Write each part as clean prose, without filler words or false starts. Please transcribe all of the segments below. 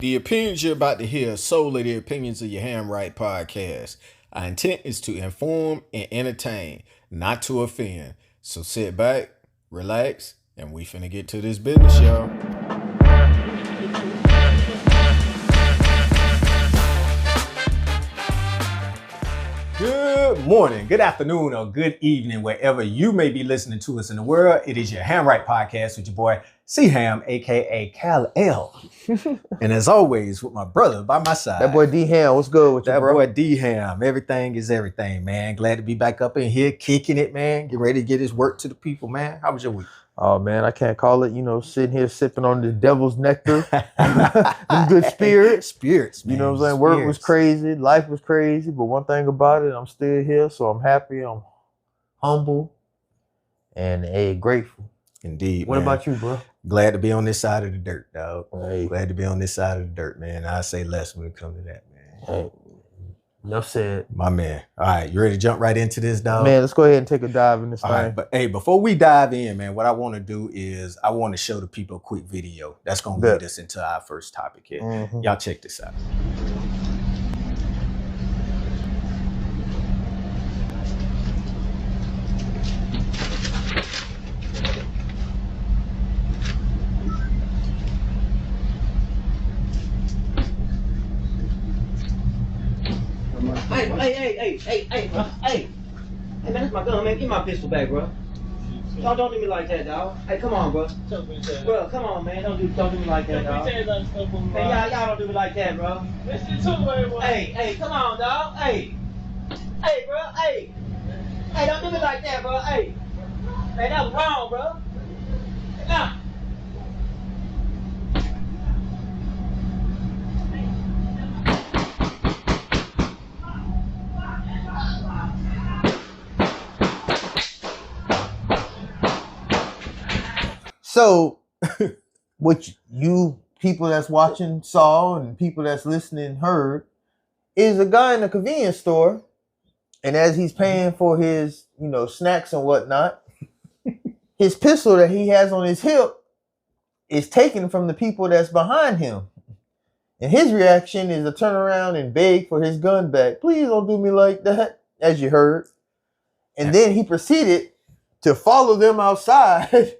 The opinions you're about to hear are solely the opinions of your Ham Right podcast. Our intent is to inform and entertain, not to offend. So sit back, relax, and we finna get to this business, y'all. Good morning, good afternoon, or good evening, wherever you may be listening to us in the world. It is your Ham Right podcast with your boy C-Ham, aka Cal L. And as always, with my brother by my side. That boy D-Ham, what's good with you, That bro? boy D-Ham. Everything is everything, man. Glad to be back up in here, kicking it, man. Get ready to get his work to the people, man. How was your week? Oh, man, I can't call it, sitting here sipping on the devil's nectar. Them good spirits. Spirits, man. You know what I'm saying? Work was crazy. Life was crazy. But one thing about it, I'm still here. So I'm happy. I'm humble and grateful. Indeed, What man. about you, bro? Glad to be on this side of the dirt, dog. Hey. Glad to be on this side of the dirt, man. I say less when it comes to that, man. Hey. Enough said. My man. All right, you ready to jump right into this, dog? Man, let's go ahead and take a dive in this All thing. right, but hey, before we dive in, man, what I want to do is I want to show the people a quick video. That's going to lead us into our first topic here. Mhm. Y'all check this out. Hey, man, that's my gun, man. Give my pistol back, bro. Don't do me like that, dog. Hey, come on, bro. Bro, come on, man. Don't do me like that, dog. Hey, y'all don't do me like that, bro. Hey, come on, dog. Hey, bro. Hey, don't do me like that, bro. Hey, man, that was wrong, bro. Nah. So, what you people that's watching saw and people that's listening heard is a guy in a convenience store, and as he's paying for his, snacks and whatnot, his pistol that he has on his hip is taken from the people that's behind him. And his reaction is to turn around and beg for his gun back. Please don't do me like that, as you heard. And then he proceeded to follow them outside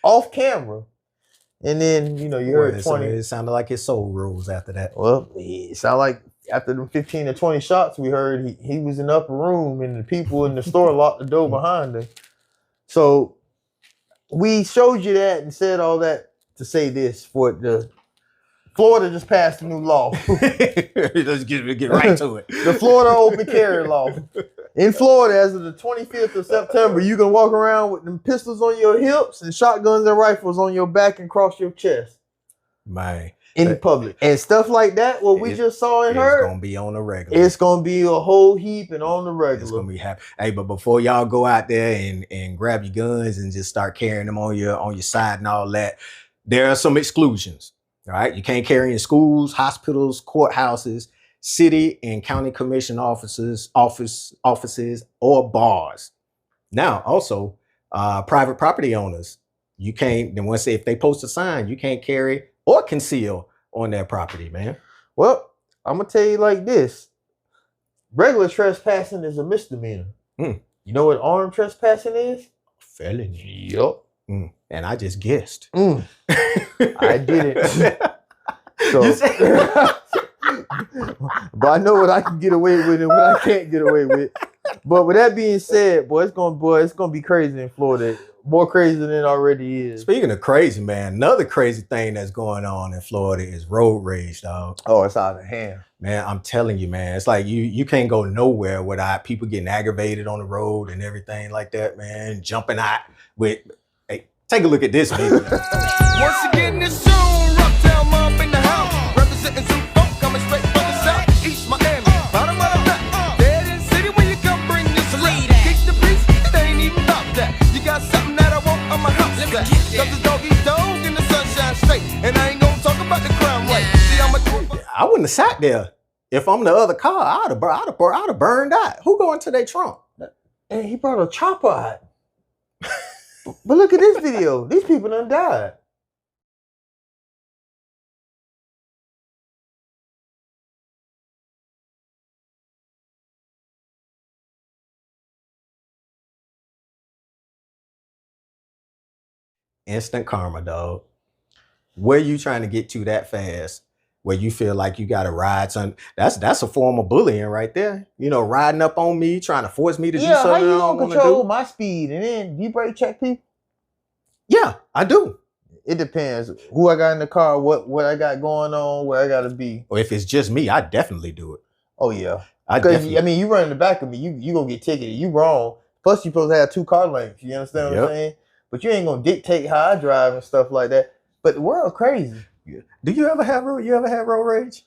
off camera. And then, you heard 20. It sounded like his soul rose after that. Well, it sounded like after the 15 or 20 shots we heard, he was in the upper room and the people in the store locked the door behind him. So we showed you that and said all that to say this. Florida just passed a new law. Let's get right to it. The Florida open carry law. In Florida, as of the 25th of September, you can walk around with them pistols on your hips and shotguns and rifles on your back and cross your chest. Man. In public. And stuff like that, what we just saw and heard. It's going to be on the regular. It's going to be a whole heap and on the regular. It's going to be happy. Hey, but before y'all go out there and grab your guns and just start carrying them on your side and all that, there are some exclusions. All right. You can't carry in schools, hospitals, courthouses, city and county commission offices, or bars. Now, also, private property owners, you can't, then once if they post a sign, you can't carry or conceal on their property, man. Well, I'm going to tell you like this. Regular trespassing is a misdemeanor. You know what armed trespassing is? Felony. Yup. And I just guessed. I didn't. So, but I know what I can get away with and what I can't get away with. But with that being said, it's gonna be crazy in Florida. More crazy than it already is. Speaking of crazy, man, another crazy thing that's going on in Florida is road rage, dog. Oh, it's out of hand. Man, I'm telling you, man. It's like you can't go nowhere without people getting aggravated on the road and everything like that, man. Jumping out with... Hey, take a look at this video. Once again, this soon, Rocktown Mob in the house. Representing Zoo Funk, coming straight from the south. East Miami, bottom of the map. Dead in city when you come bring this lead. Kick the beast, it ain't even about that. You got something that I want on my house. Cause the dog eat dog in the sunshine state. And I ain't gonna talk about the crime rate. See, I'm a... I wouldn't have sat there. If I'm the other car, I'd have burned out. Who going to their trunk? And he brought a chopper out. But look at this video. These people done died. Instant karma, dog. Where you trying to get to that fast? Where you feel like you got to ride some? That's a form of bullying right there. You know, riding up on me, trying to force me to do Yeah, something how I you don't gonna want to control do. my speed and then you brake check people? Yeah, I do. It depends who I got in the car, what I got going on, where I gotta be. Or if it's just me, I definitely do it. Oh yeah, I because definitely. I mean, you run in the back of me, you gonna get ticketed. You wrong. Plus, you supposed to have 2 car lengths. You understand what Yep. I'm saying? But you ain't gonna dictate how I drive and stuff like that. But the world crazy. Do you ever have road rage?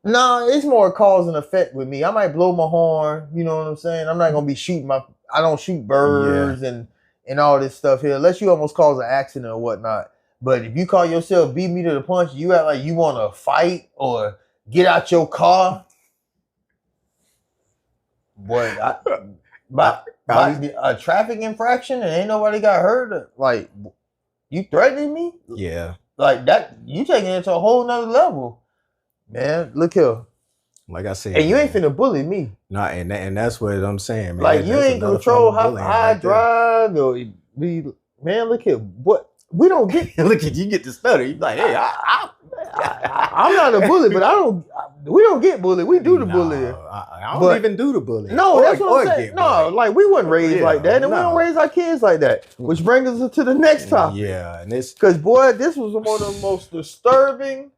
No, it's more cause and effect with me. I might blow my horn. You know what I'm saying? I'm not gonna be shooting I don't shoot birds and all this stuff here, unless you almost cause an accident or whatnot. But if you call yourself beat me to the punch, you act like you want to fight or get out your car. Boy, by a traffic infraction and ain't nobody got hurt. Like, you threatening me? Yeah. Like that, you taking it to a whole nother level. Man, look here. Like I said. And you ain't finna bully me. No, and that's what I'm saying, man. Like, you That's ain't another control form of how bullying I right there. drive or be. Man, look here. What? We don't get. Look at you get to stutter. You like, hey, I'm not a bully, but we don't get bullied. We do the bullying. I don't But- even do the bullying. No, Or- that's what or I'm saying. get No, bullied. like, we wasn't raised Yeah, like that, and we no. don't raise our kids like that. Which brings us to the next topic. Yeah, and it's Because, boy, this was one of the most disturbing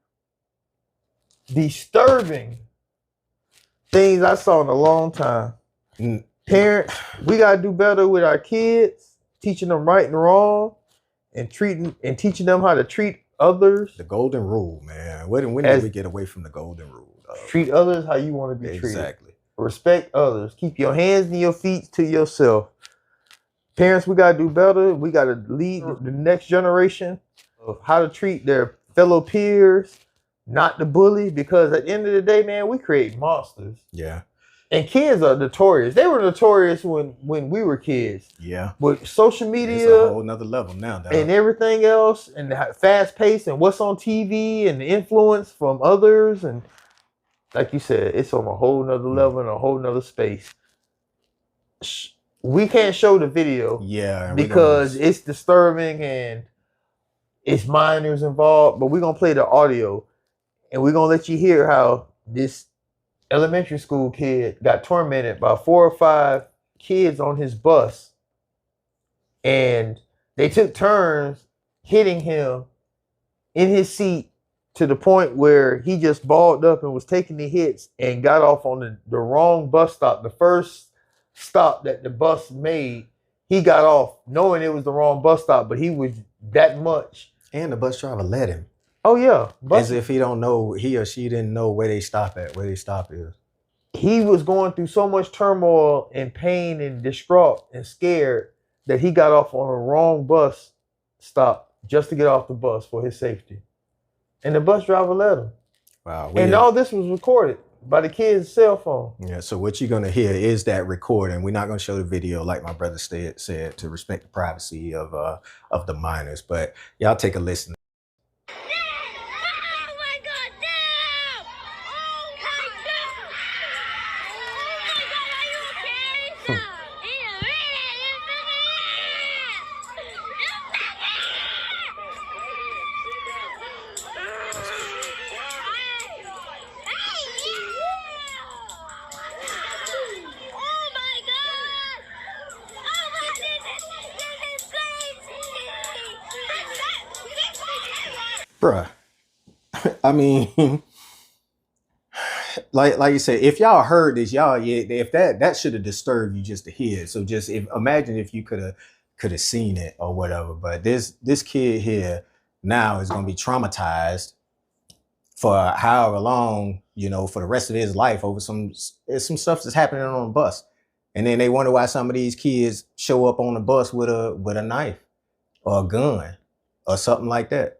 things I saw in a long time. Mm. Parents, we gotta do better with our kids, teaching them right and wrong, and teaching them how to treat others. the golden rule, man. When As- did we get away from the golden rule? dog? Treat others how you want to be treated. Exactly. Respect others. Keep your hands and your feet to yourself. Parents, we gotta do better. We gotta lead the next generation of how to treat their fellow peers, not to bully. Because at the end of the day, man, we create monsters. Yeah. And kids are notorious. They were notorious when we were kids. Yeah. With social It's media a whole nother level now, dog. and everything else, and the fast pace and what's on TV and the influence from others, and like you said, it's on a whole nother level and a whole nother space. We can't show the video Yeah. and we because gonna- it's disturbing and it's minors involved, but we're gonna play the audio and we're gonna let you hear how this elementary school kid got tormented by 4 or 5 kids on his bus, and they took turns hitting him in his seat to the point where he just balled up and was taking the hits and got off on the wrong bus stop. The first stop that the bus made, he got off knowing it was the wrong bus stop, but he was that much. and the bus driver let him. Oh yeah, As if he or she didn't know where they stop is. he was going through so much turmoil and pain and distraught and scared that he got off on a wrong bus stop just to get off the bus for his safety. And the bus driver let him. Wow. And all this was recorded by the kid's cell phone. Yeah, so what you're gonna hear is that recording. We're not gonna show the video, like my brother said, to respect the privacy of the minors. But y'all take a listen. Oh my god, no! Oh my god! Oh my god, are you okay? Oh my god! Oh my this is crazy! Bruh. I mean, like you said, if y'all heard this, if that should have disturbed you just to hear it. So just imagine if you could have seen it or whatever. But this kid here now is gonna be traumatized for however long, for the rest of his life over some stuff that's happening on the bus. And then they wonder why some of these kids show up on the bus with a knife or a gun or something like that.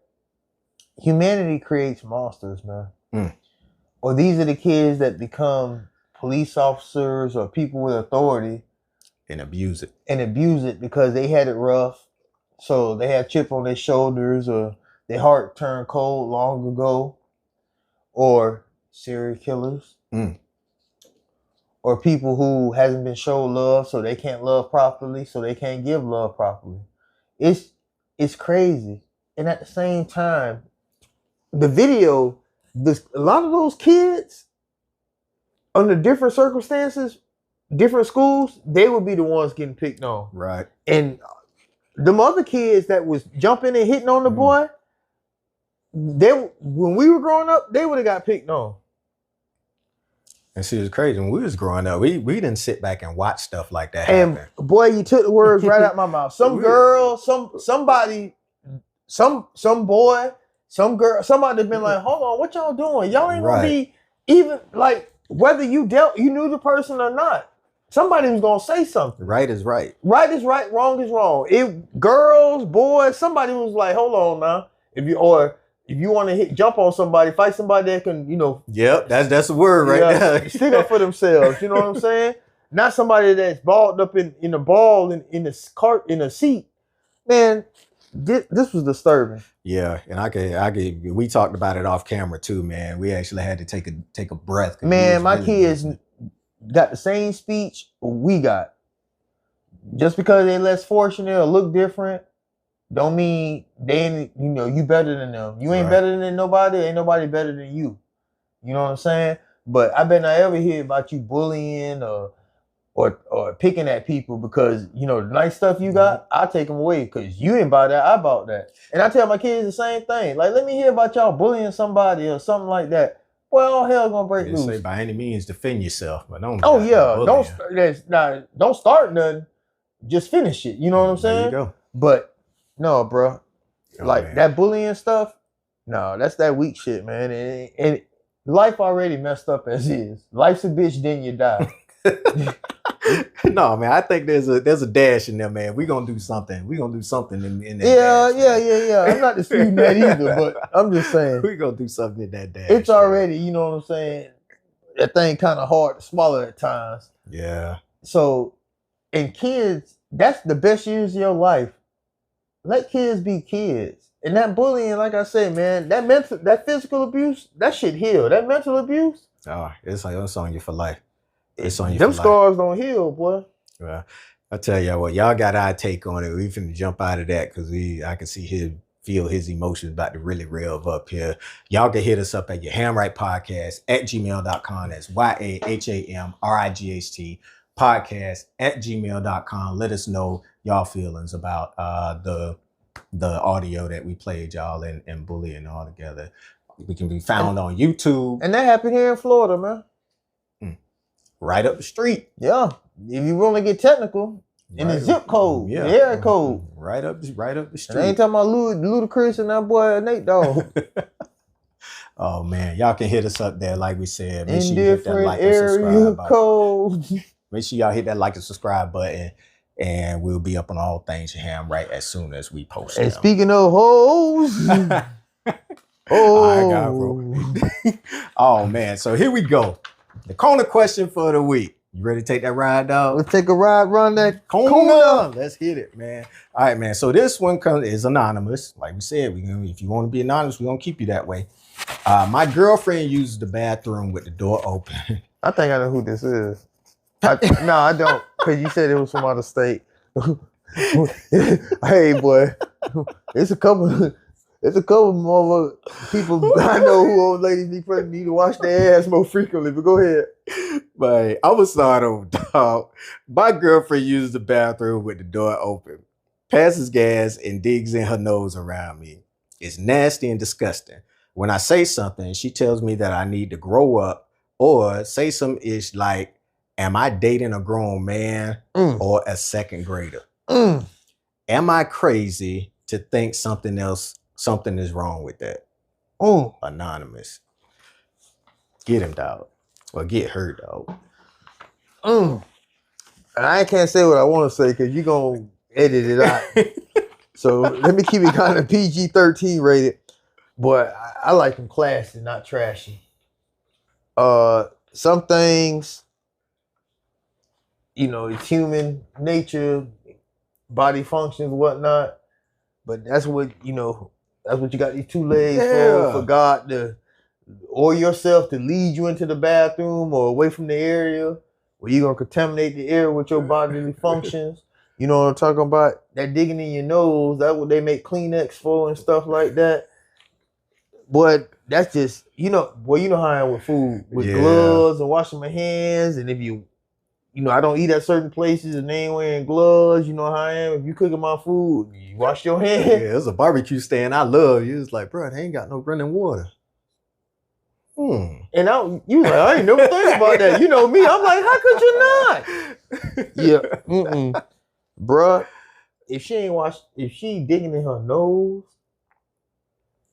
Humanity creates monsters, man. Mm. Or these are the kids that become police officers or people with authority And abuse it. and abuse it because they had it rough. So they had chip on their shoulders, or their heart turned cold long ago. Or serial killers. Mm. Or people who hasn't been shown love, so they can't love properly, so they can't give love properly. It's it's crazy. And at the same time, the video, a lot of those kids under different circumstances, different schools, they would be the ones getting picked on. Right. And them other kids that was jumping and hitting on the boy, when we were growing up, they would have got picked on. And see, it's crazy. When we was growing up, we didn't sit back and watch stuff like that And happen. boy, you took the words right out my mouth. Some girl, somebody, some boy, some girl, somebody been like, hold on, what y'all doing? Y'all ain't gonna be even like whether you knew the person or not. Somebody was gonna say something. Right is right. Right is right, wrong is wrong. Girls, boys, somebody was like, hold on now. If you want to jump on somebody, fight somebody that can, Yep, that's the word right there. stick up for themselves. You know what I'm saying? Not somebody that's balled up in a ball in a seat. Man, this was disturbing. Yeah, and we talked about it off camera too, man. We actually had to take a breath. 'Cause Man, my kids got the same speech we got. Just because they're less fortunate or look different, don't mean you better than them. You ain't Right. better than nobody. Ain't nobody better than you. You know what I'm saying? But I bet not ever hear about you bullying or picking at people because the nice stuff you got, I take them away because you ain't buy that, I bought that. And I tell my kids the same thing. Like, let me hear about y'all bullying somebody or something like that. Well, all hell gonna break loose. Say by any means defend yourself, but don't. Oh yeah, bullying. don't start nothing. Just finish it. You know what I'm saying? There you go. But no, bro. Oh, Like man. that bullying stuff. No, that's that weak shit, man. And life already messed up as is. Life's a bitch, then you die. No, man. I think there's a dash in there, man. We gonna do something. We gonna do something in that. Yeah. I'm not disputing that either, but I'm just saying We gonna do something in that dash. it's already, you know what I'm saying. That thing kind of hard to swallow at times. Yeah. So, and kids, that's the best years of your life. Let kids be kids. And that bullying, like I said, man, that physical abuse, that shit heal. That mental abuse, Oh, it's on you for life. It's on you. them for life. scars don't heal, boy. Well, I tell y'all what, y'all got our take on it. We finna jump out of that because I can feel his emotions about to really rev up here. Y'all can hit us up at your Hamright Podcast at gmail.com. That's YAHAMRIGHT podcast at gmail.com. Let us know y'all feelings about the audio that we played y'all and bullying all together. We can be found on YouTube, And that happened here in Florida, man. right up the street. Yeah. If you want to get technical, in the zip code, the area code. Right up the And I street. ain't talking about Ludacris and that boy Nate Dogg. Oh man, y'all can hit us up there, like we said. Make In sure you hit that different like and area subscribe button. codes. Make sure y'all hit that like and subscribe button, and we'll be up on all things Ham right as soon as we post And them. speaking of hoes, I got bro. Oh man, so here we go. The corner question for the week. You ready to take that ride, dog? let's take a ride, run that Corner. corner. Let's hit it, man. All right, man. So this one is anonymous. Like we said, if you want to be anonymous, we're gonna keep you that way. My girlfriend uses the bathroom with the door open. I think I know who this is. No, I don't, because you said it was from out of state. Hey, boy, it's a couple more people I know who old ladies need to wash their ass more frequently. But go ahead. But I'm gonna start over, dog. My girlfriend uses the bathroom with the door open, passes gas, and digs in her nose around me. It's nasty and disgusting. When I say something, she tells me that I need to grow up or say some ish like, am I dating a grown man or a second grader? Am I crazy to think something is wrong with that? Anonymous. Get him, dog. Or get her, dog. And I can't say what I want to say because you're going to edit it out. So let me keep it kind of PG-13 rated. But I like them classy, not trashy. Some things, it's human nature, body functions, whatnot. But that's what you got these two legs for God or yourself to lead you into the bathroom or away from the area where you're going to contaminate the air with your bodily functions. You know what I'm talking about? That digging in your nose, that's what they make Kleenex for and stuff like that. But that's just, you know how I am with food, with Yeah. gloves and washing my hands. And if you know, I don't eat at certain places and they ain't wearing gloves. You know how I am. If you cooking my food, you wash your Yeah, hands. it was a barbecue stand I love. You was like, bro, they ain't got no running water. And you was like, I ain't never think about that. You know me. I'm like, how could you not? Yeah. Bruh, if she digging in her nose,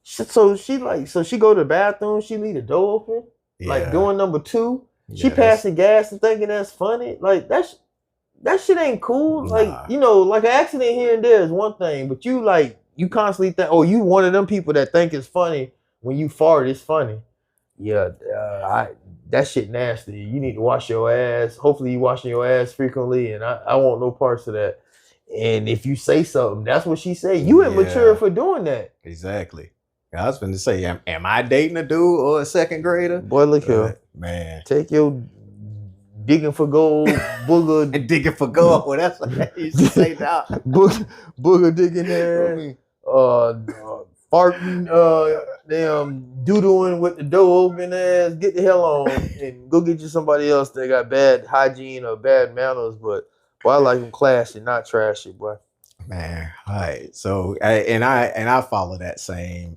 so she go to the bathroom, she leave the door open, like doing number 2. She passing gas and thinking that's funny. Like that shit ain't cool. Nah. Like, you know, like an accident here and there is one thing, but you constantly think, oh, you one of them people that think it's funny when you fart, it's funny. Yeah, that shit nasty. You need to wash your ass. Hopefully you washing your ass frequently, and I want no parts of that. And if you say something, that's what she say. You immature for doing that. Exactly. I was going to say, am I dating a dude or a second grader? Boy, look here. Man. Take your digging for gold booger. And digging for gold. Well, that's what I used to say now. Booger digging there. Farting, damn doodling with the door open ass. Get the hell on and go get you somebody else that got bad hygiene or bad manners. But boy, I like them classy, not trashy, boy. Man, all right. So I follow that same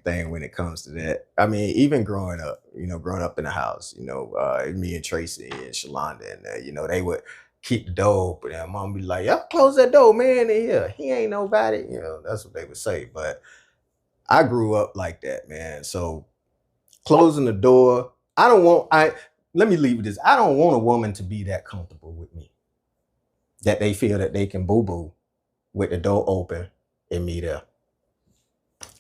thing when it comes to that. I mean, even growing up in the house, me and Tracy and Shalonda and they would keep the door open, and mom be like, "Y'all close that door, man, in here. He ain't nobody." That's what they would say. But I grew up like that, man. So closing the door, let me leave with this. I don't want a woman to be that comfortable with me that they feel that they can boo-boo with the door open and me there.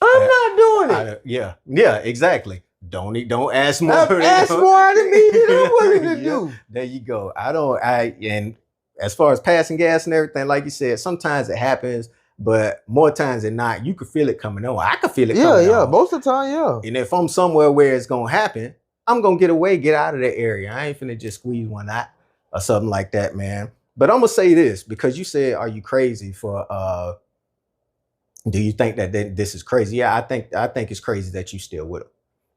I'm not doing it. Yeah, exactly. Don't ask more. Ask more than me than I'm willing to do. There you go. And as far as passing gas and everything, like you said, sometimes it happens, but more times than not, you could feel it coming on. I could feel it coming on. Yeah, most of the time, yeah. And if I'm somewhere where it's gonna happen, I'm gonna get out of that area. I ain't finna just squeeze one out or something like that, man. But I'm gonna say this, because you said, "Are you crazy for? Do you think that this is crazy?" Yeah, I think it's crazy that you still with her.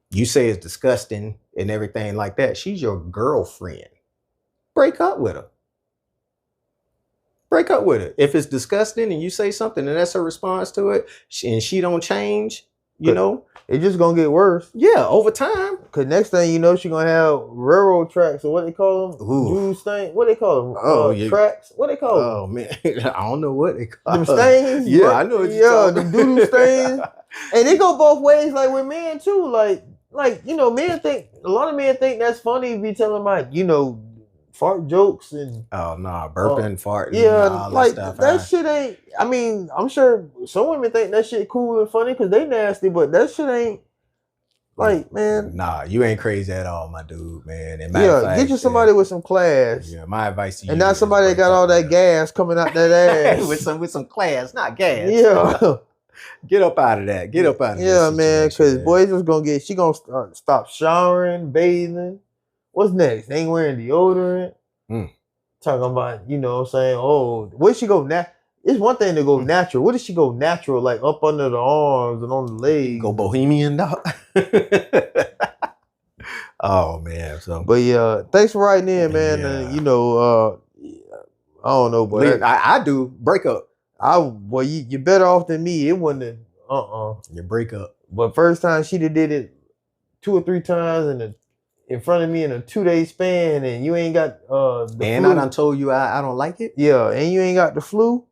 You say it's disgusting and everything like that. She's your girlfriend. Break up with her. Break up with her. If it's disgusting and you say something and that's her response to it, and she don't change, it's just gonna get worse. Yeah, over time. Cause next thing you know, she gonna have railroad tracks, or what they call them? Dude stain. What they call them? Tracks. What they call them? Oh man, I don't know what they call them stains. Yeah, I know what you're talking them doo-doo stains. And they go both ways, like with men too. Like men think, a lot of men think that's funny if you tell them like, fart jokes and burping, farting, yeah, all like that stuff. That shit ain't. I mean, I'm sure some women think that shit cool and funny because they nasty, but that shit ain't. Like, man, nah, you ain't crazy at all, my dude, man. And get you somebody with some class. Yeah, my advice to you, and not somebody that got all that gas coming out that ass with some class, not gas. Yeah, get up out of that. Get up out of that. Yeah, man, because boys just gonna she gonna stop showering, bathing. What's next? They ain't wearing deodorant. Talking about, what I'm saying? Oh, where she go now? It's one thing to go natural. What does she go natural? Like up under the arms and on the legs. Go bohemian, dog. Oh man. So, but yeah, thanks for writing in, man. Yeah. And I don't know, but I do break up. You're better off than me. It wasn't Your break up. But first time she did it 2 or 3 times in front of me in a 2-day span, and you ain't got the and flu. I done told you I don't like it. Yeah, and you ain't got the flu.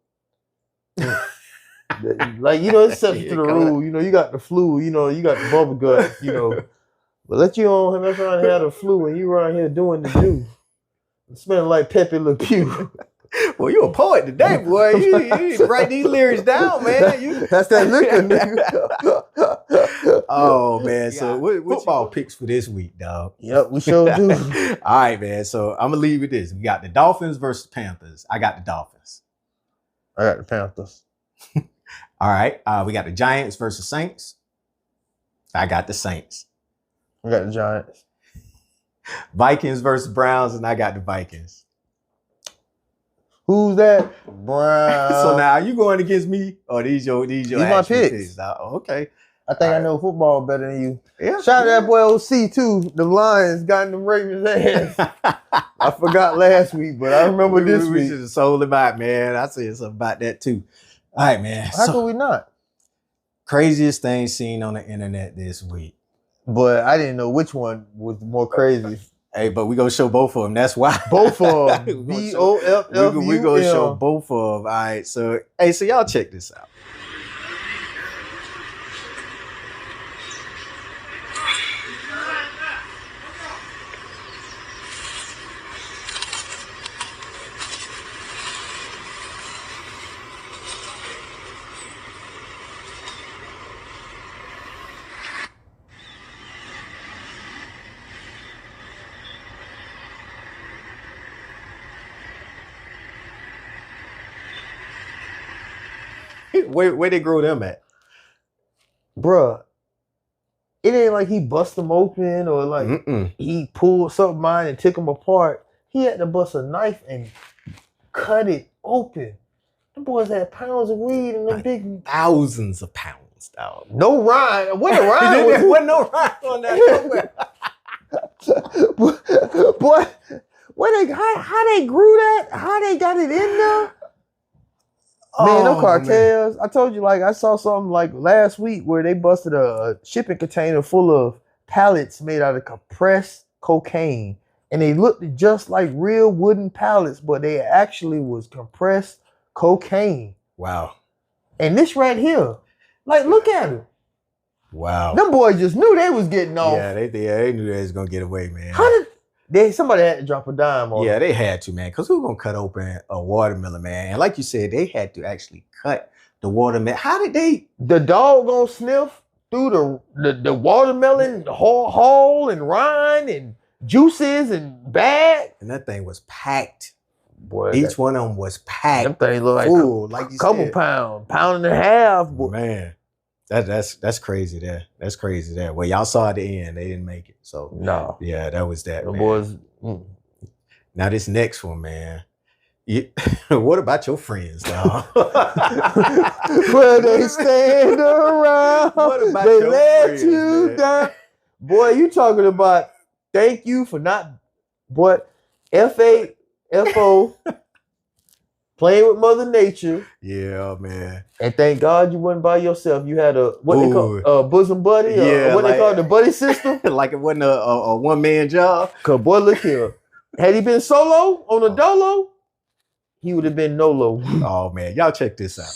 Like, it's subject to the rule. You got the flu. You got the bubble gut. But let you on mess around and have the flu, and you around here doing the do, smelling like Pepe Le Pew. Well, you a poet today, boy. You write these lyrics down, man. That's that liquor, nigga. Oh man, so what football picks for this week, dog? Yep, we sure do. All right, man. So I'm gonna leave with this. We got the Dolphins versus Panthers. I got the Dolphins. I got the Panthers. All right. We got the Giants versus Saints. I got the Saints. I got the Giants. Vikings versus Browns, and I got the Vikings. Who's that? Brown. So now, are you going against me, or these your my actual picks. Okay. I think I All know football better than you. Yeah. Shout out to that boy OC too. The Lions got in the Ravens' ass. I forgot last week, but I remember this we week. should have sold him out, man. I said something about that too. All right, man. How could we not? Craziest thing seen on the internet this week. But I didn't know which one was more crazy. Hey, but we gonna show both of them. That's why. Both of We them. gonna show- BOFF. we gonna show both of them. All right. So, hey, so y'all check this out. Where they grow them at? Bruh, it ain't like he bust them open or like Mm-mm. he pulled something out and took them apart. He had to bust a knife and cut it open. The boys had pounds of weed and them big. Thousands of pounds, dog. No rhyme. What a rhyme There was wasn't no rhyme on that. Boy, where they how they grew that? How they got it in there? Man, them cartels. I told you, like, I saw something like last week where they busted a shipping container full of pallets made out of compressed cocaine. And they looked just like real wooden pallets, but they actually was compressed cocaine. Wow. And this right here, like, look at it. Wow. Them boys just knew they was getting off. Yeah, they knew they was gonna get away, man. How did somebody had to drop a dime on Yeah, them? they had to, man. Cause who gonna cut open a watermelon, man? And like you said, they had to actually cut the watermelon. How did they? The dog gonna sniff through the watermelon hull and rind and juices and bag. And that thing was packed. Boy, Each one of them was packed. them things look like full, like you couple said. pound and a half. Boy. Man, that's crazy. That's crazy. That well, y'all saw at the end, they didn't make it. So No, yeah, that was that. the Man. boys. Now this next one, man. What about your friends, dog? Where they stand around, What about they your let friends, you man? down. Boy, you talking about thank you for not, boy, FAFO, playing with Mother Nature, Yeah, man. and thank God you wasn't by yourself. You had a, what they Ooh. call, bosom buddy, Yeah, what they like- call it, the buddy system. Like it wasn't a one man job. Cause boy, look here. Had he been solo on a dolo, he would have been Nolo. Oh man, y'all check this out.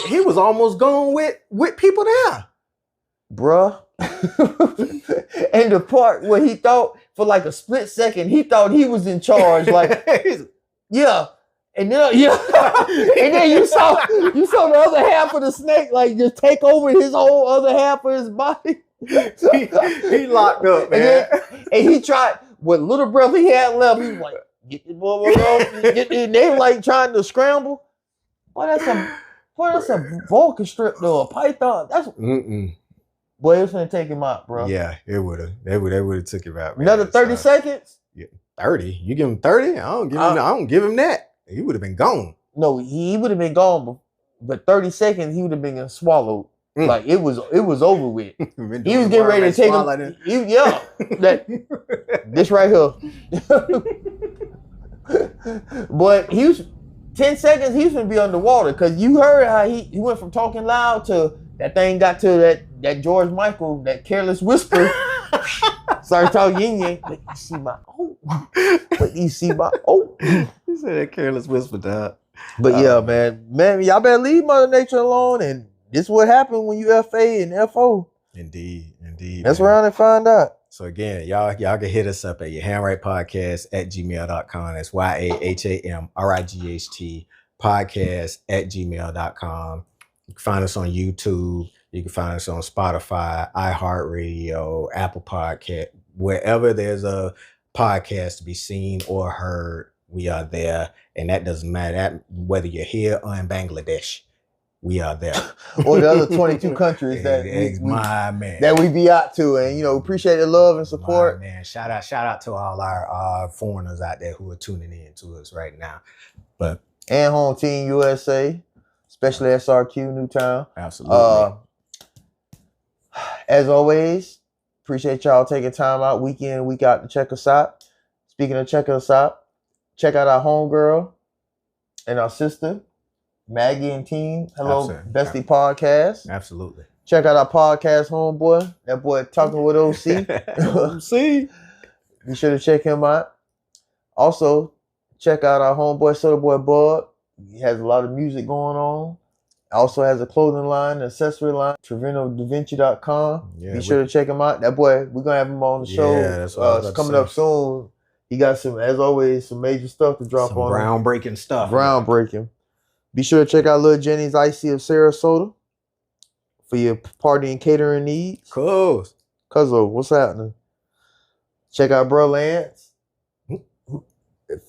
He was almost gone with people there. Bruh. And the part where he thought for like a split second, he thought he was in charge. Like, yeah. And then and then you saw the other half of the snake like just take over his whole other half of his body. he locked up, man. And he tried what little breath he had left. He was like, get this boy off. And they like trying to scramble. Boy, that's a Vulcan strip though, a python. That's Mm-mm. boy, it's gonna take him out, bro. Yeah, it would have. They would have took it out. Man. Another 30 So, seconds? 30. You give him 30? I don't give him that. He would have been gone. No, he would have been gone, but 30 seconds he would have been swallowed. Mm. Like it was over with. He was getting ready to take him. This right here. But he was 10 seconds. He was gonna be underwater because you heard how he went from talking loud to that thing got to that George Michael, that careless whisper. It's Start talking yin yang. Wait, you see my Wait, you see my He said that careless whisper, dog. But yeah, man, y'all better leave Mother Nature alone. And this is what happened when you FA and FO. Indeed. Mess man. around and find out. So again, y'all can hit us up at yourhandwrightpodcast@gmail.com. That's YAHAMRIGHT podcast@gmail.com. You can find us on YouTube. You can find us on Spotify, iHeartRadio, Apple Podcast, wherever there's a podcast to be seen or heard, we are there. And that doesn't matter whether you're here or in Bangladesh. We are there. Or the other 22 countries that we be out to, and appreciate the love and support. Man, shout out to all our foreigners out there who are tuning in to us right now. And Home Team USA, especially SRQ Newtown. Absolutely. As always, appreciate y'all taking time out week in, week out to check us out. Speaking of check us out, check out our homegirl and our sister, Maggie and team. Hello, Bestie Podcast. Absolutely. Check out our podcast homeboy. That boy talking with OC. See? Be sure to check him out. Also, check out our homeboy Soda Boy Bud. He has a lot of music going on. Also has a clothing line, an accessory line, TrevinoDaVinci.com. Yeah, Be sure to check him out. That boy, we're gonna have him on the show. Yeah, that's what I was it's coming up soon. He got some, as always, some major stuff to drop on. Groundbreaking stuff. Groundbreaking. Be sure to check out Lil Jenny's Icy of Sarasota for your party and catering needs. Cool. Cuzzo, what's happening? Check out Bro Lance,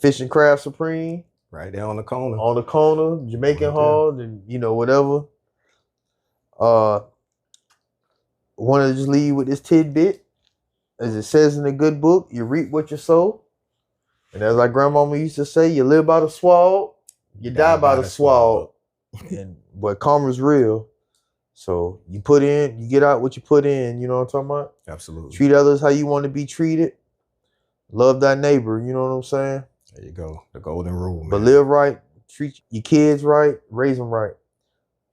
Fish and Craft Supreme. Right there on the corner. On the corner, Jamaican Hall, and whatever. Want to just leave you with this tidbit. As it says in the good book, you reap what you sow. And as our grandmama used to say, you live by the swab, you die by the swab. But karma's real. So you put in, you get out what you put in. You know what I'm talking about? Absolutely. Treat others how you want to be treated. Love thy neighbor. You know what I'm saying? There you go. The golden rule, man. But live right, treat your kids right, raise them right.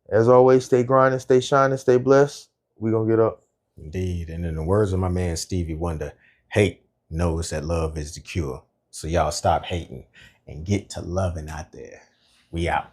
As always, stay grinding, stay shining, stay blessed. We gonna get up. Indeed. And in the words of my man Stevie Wonder, hate knows that love is the cure. So y'all stop hating and get to loving out there. We out.